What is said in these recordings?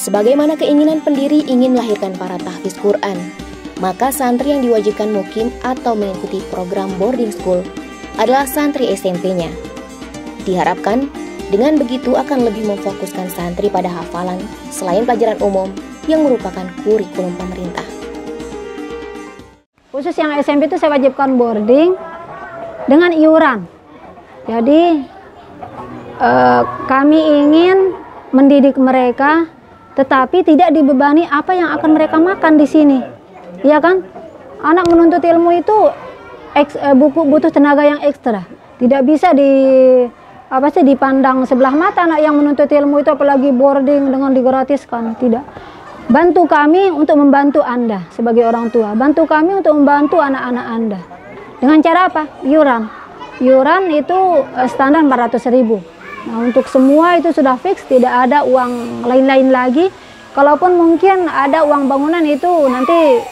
Sebagaimana keinginan pendiri ingin melahirkan para tahfiz Quran, maka santri yang diwajibkan mukim atau mengikuti program boarding school adalah santri SMP-nya. Diharapkan dengan begitu akan lebih memfokuskan santri pada hafalan selain pelajaran umum yang merupakan kurikulum pemerintah. Khusus yang SMP itu saya wajibkan boarding dengan iuran. Jadi kami ingin mendidik mereka, tetapi tidak dibebani apa yang akan mereka makan di sini, ya kan? Anak menuntut ilmu itu butuh tenaga yang ekstra. Tidak bisa dipandang sebelah mata anak yang menuntut ilmu itu, apalagi boarding dengan digratiskan. Tidak. Bantu kami untuk membantu Anda sebagai orang tua. Bantu kami untuk membantu anak-anak Anda. Dengan cara apa? Iuran. Iuran itu standar 400.000. Nah, untuk semua itu sudah fix, tidak ada uang lain-lain lagi. Kalaupun mungkin ada uang bangunan itu nanti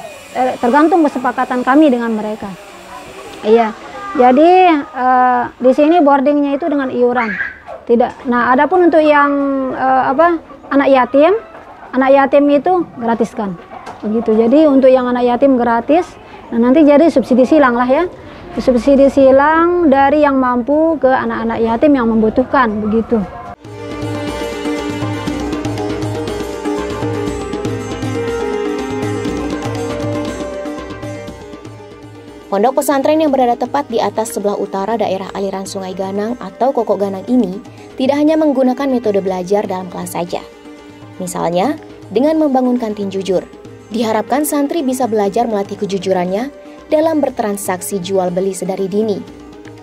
tergantung kesepakatan kami dengan mereka. Iya. Jadi di sini boardingnya itu dengan iuran. Tidak. Nah, adapun untuk yang anak yatim itu gratiskan. Begitu. Jadi untuk yang anak yatim gratis. Nah, nanti jadi subsidi silang lah ya. Subsidi silang dari yang mampu ke anak-anak yatim yang membutuhkan, begitu. Pondok pesantren yang berada tepat di atas sebelah utara daerah aliran Sungai Ganang atau Kokok Ganang ini tidak hanya menggunakan metode belajar dalam kelas saja. Misalnya, dengan membangun kantin jujur, diharapkan santri bisa belajar melatih kejujurannya dalam bertransaksi jual beli sedari dini.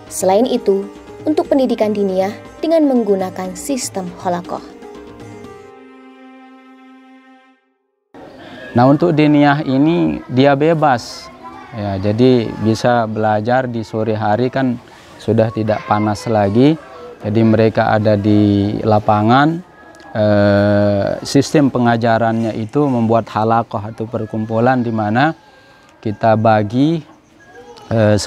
Selain itu, untuk pendidikan diniyah dengan menggunakan sistem halakoh. Nah, untuk diniyah ini dia bebas. Ya, jadi bisa belajar di sore hari, kan sudah tidak panas lagi. Jadi mereka ada di lapangan. Sistem pengajarannya itu membuat halakoh atau perkumpulan di mana kita bagi 10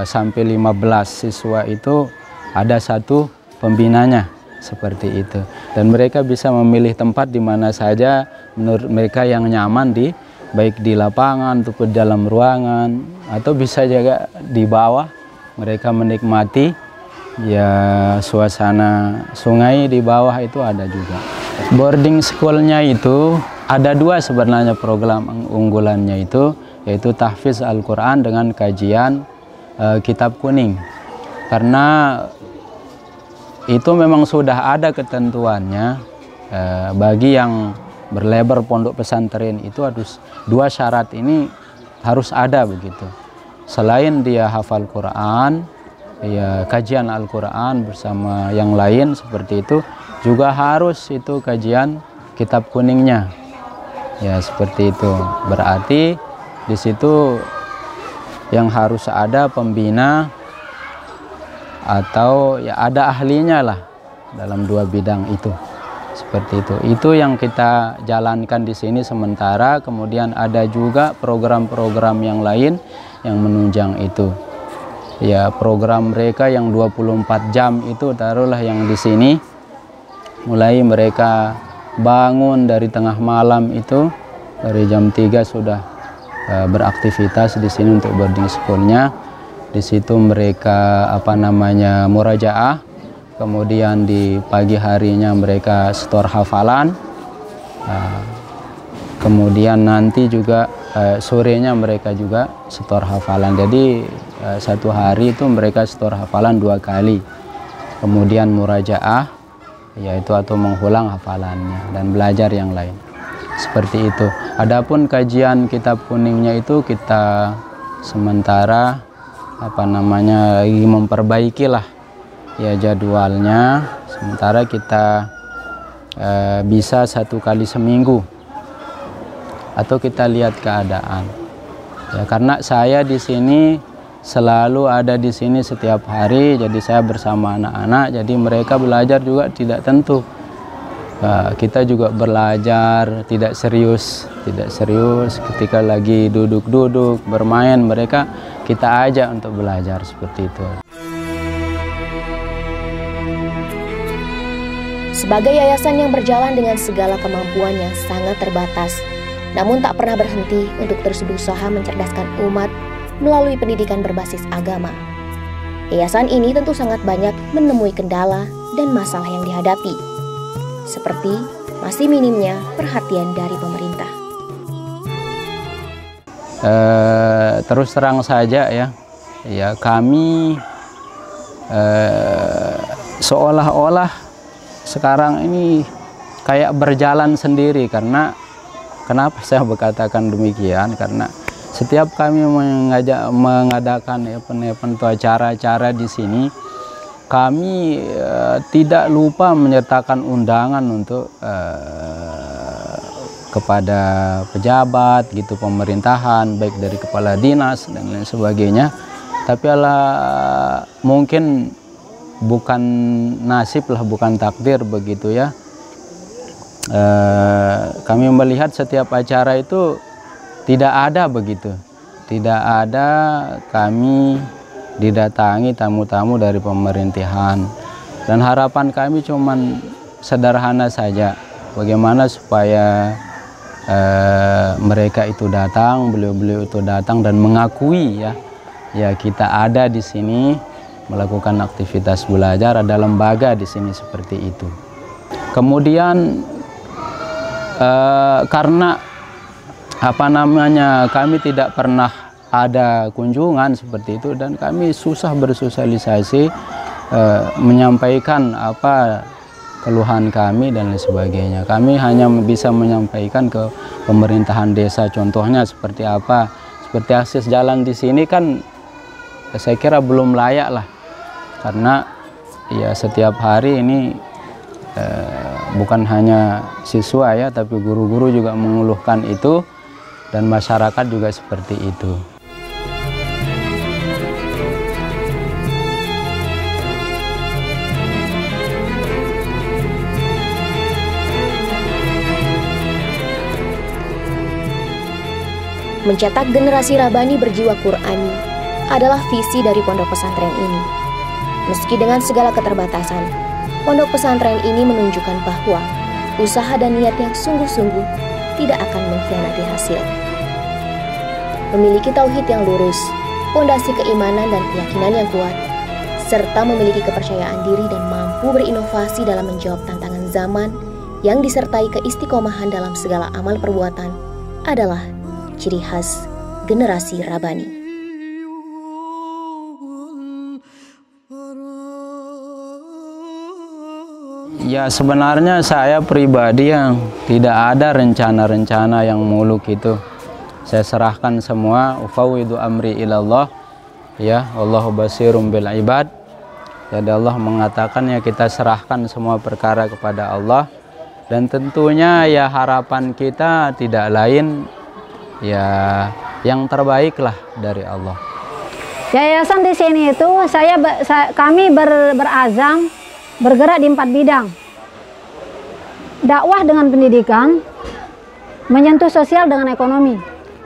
sampai 15 siswa itu ada satu pembinanya, seperti itu. Dan mereka bisa memilih tempat di mana saja menurut mereka yang nyaman, baik di lapangan ataupun dalam ruangan, atau bisa juga di bawah. Mereka menikmati ya suasana sungai di bawah itu ada juga. Boarding schoolnya itu ada dua sebenarnya program unggulannya itu, yaitu tahfiz Al-Quran dengan kajian kitab kuning. Karena itu memang sudah ada ketentuannya, bagi yang berlebar pondok pesantren itu harus dua syarat ini harus ada begitu. Selain dia hafal Quran, ya kajian Al-Quran bersama yang lain seperti itu, juga harus itu kajian kitab kuningnya. Ya seperti itu. Berarti di situ yang harus ada pembina atau ya ada ahlinya lah dalam dua bidang itu. Seperti itu. Itu yang kita jalankan di sini sementara. Kemudian ada juga program-program yang lain yang menunjang itu. Ya program mereka yang 24 jam itu taruhlah yang di sini. Mulai mereka bangun dari tengah malam itu, dari jam 3 sudah beraktivitas di sini untuk boarding schoolnya. Di situ mereka murajaah, kemudian di pagi harinya mereka setor hafalan, kemudian nanti juga sorenya mereka juga setor hafalan. Jadi satu hari itu mereka setor hafalan 2 kali, kemudian murajaah, yaitu atau mengulang hafalannya dan belajar yang lain. Seperti itu. Adapun kajian kitab kuningnya itu kita sementara lagi memperbaiki lah ya jadwalnya. Sementara kita bisa 1 kali seminggu atau kita lihat keadaan. Ya karena saya di sini selalu ada di sini setiap hari, jadi saya bersama anak-anak, jadi mereka belajar juga tidak tentu. Kita juga belajar tidak serius ketika lagi duduk-duduk bermain, mereka kita ajak untuk belajar seperti itu. Sebagai yayasan yang berjalan dengan segala kemampuan yang sangat terbatas, namun tak pernah berhenti untuk terus berusaha mencerdaskan umat melalui pendidikan berbasis agama. Yayasan ini tentu sangat banyak menemui kendala dan masalah yang dihadapi, seperti masih minimnya perhatian dari pemerintah. Terus terang saja ya kami seolah-olah sekarang ini kayak berjalan sendiri. Karena kenapa saya berkatakan demikian? Karena setiap kami mengadakan event-event atau acara-acara di sini, kami tidak lupa menyertakan undangan untuk kepada pejabat gitu, pemerintahan, baik dari kepala dinas dan lain sebagainya. Tapi mungkin bukan nasib lah, bukan takdir begitu ya. Kami melihat setiap acara itu tidak ada begitu, tidak ada kami didatangi tamu-tamu dari pemerintahan. Dan harapan kami cuman sederhana saja, bagaimana supaya mereka itu datang, beliau-beliau itu datang dan mengakui ya kita ada di sini melakukan aktivitas belajar, ada lembaga di sini seperti itu. Kemudian karena kami tidak pernah ada kunjungan seperti itu, dan kami susah bersosialisasi, menyampaikan keluhan kami dan lain sebagainya. Kami hanya bisa menyampaikan ke pemerintahan desa, contohnya seperti apa, seperti akses jalan di sini kan saya kira belum layak lah, karena ya setiap hari ini bukan hanya siswa ya, tapi guru-guru juga mengeluhkan itu, dan masyarakat juga seperti itu. Mencetak generasi Rabbani berjiwa Qur'ani adalah visi dari pondok pesantren ini. Meski dengan segala keterbatasan, pondok pesantren ini menunjukkan bahwa usaha dan niat yang sungguh-sungguh tidak akan mengkhianati hasil. Memiliki tauhid yang lurus, fondasi keimanan dan keyakinan yang kuat, serta memiliki kepercayaan diri dan mampu berinovasi dalam menjawab tantangan zaman yang disertai keistiqomahan dalam segala amal perbuatan adalah ciri khas generasi Rabbani. Ya sebenarnya saya pribadi yang tidak ada rencana-rencana yang muluk itu. Saya serahkan semua, ufawwidu amri ilallah, ya Allahu basirum bil ibad. Jadi Allah mengatakan ya kita serahkan semua perkara kepada Allah, dan tentunya ya harapan kita tidak lain ya yang terbaik lah dari Allah. Yayasan di sini itu kami berazam bergerak di 4 bidang. Dakwah dengan pendidikan, menyentuh sosial dengan ekonomi.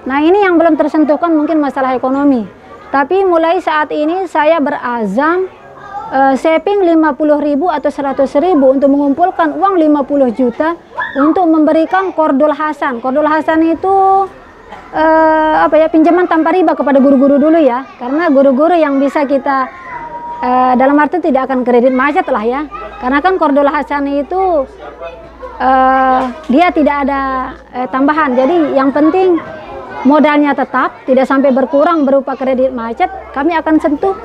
Nah, ini yang belum tersentuhkan mungkin masalah ekonomi. Tapi mulai saat ini saya berazam saving 50.000 atau 100.000 untuk mengumpulkan uang 50 juta untuk memberikan Qardul Hasan. Qardul Hasan itu pinjaman tanpa riba kepada guru-guru dulu ya, karena guru-guru yang bisa kita dalam arti tidak akan kredit macet lah ya, karena kan Qardul Hasan itu dia tidak ada tambahan, jadi yang penting modalnya tetap tidak sampai berkurang berupa kredit macet. Kami akan sentuh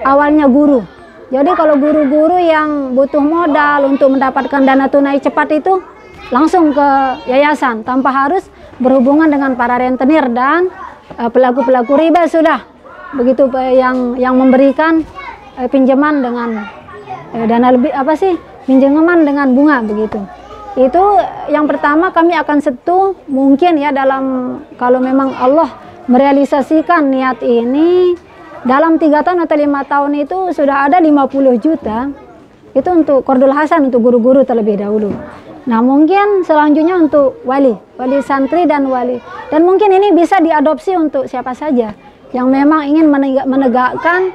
awalnya guru, jadi kalau guru-guru yang butuh modal untuk mendapatkan dana tunai cepat itu langsung ke yayasan tanpa harus berhubungan dengan para rentenir dan pelaku-pelaku riba sudah. Begitu yang memberikan pinjaman dengan dana lebih pinjaman dengan bunga begitu. Itu yang pertama kami akan sentuh mungkin ya, dalam kalau memang Allah merealisasikan niat ini dalam 3 tahun atau 5 tahun itu sudah ada 50 juta itu untuk Qardul Hasan untuk guru-guru terlebih dahulu. Nah, mungkin selanjutnya untuk wali santri dan wali. Dan mungkin ini bisa diadopsi untuk siapa saja yang memang ingin menegakkan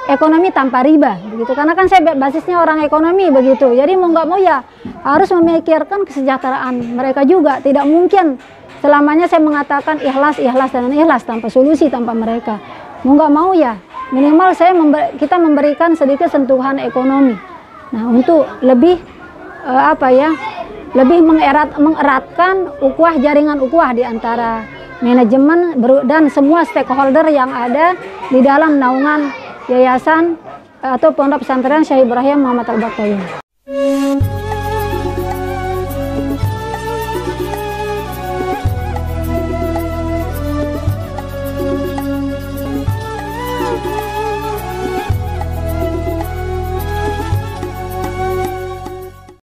ekonomi tanpa riba begitu. Karena kan saya basisnya orang ekonomi begitu. Jadi mau nggak mau ya harus memikirkan kesejahteraan mereka juga. Tidak mungkin selamanya saya mengatakan ikhlas, ikhlas, dan ikhlas tanpa solusi, tanpa mereka. Mau nggak mau ya, minimal kita memberikan sedikit sentuhan ekonomi. Nah, untuk lebih lebih mengeratkan ukhuwah, jaringan ukhuwah di antara manajemen dan semua stakeholder yang ada di dalam naungan yayasan atau Pondok Pesantren Syekh Ibrahim Muhammad Al-Baktawi.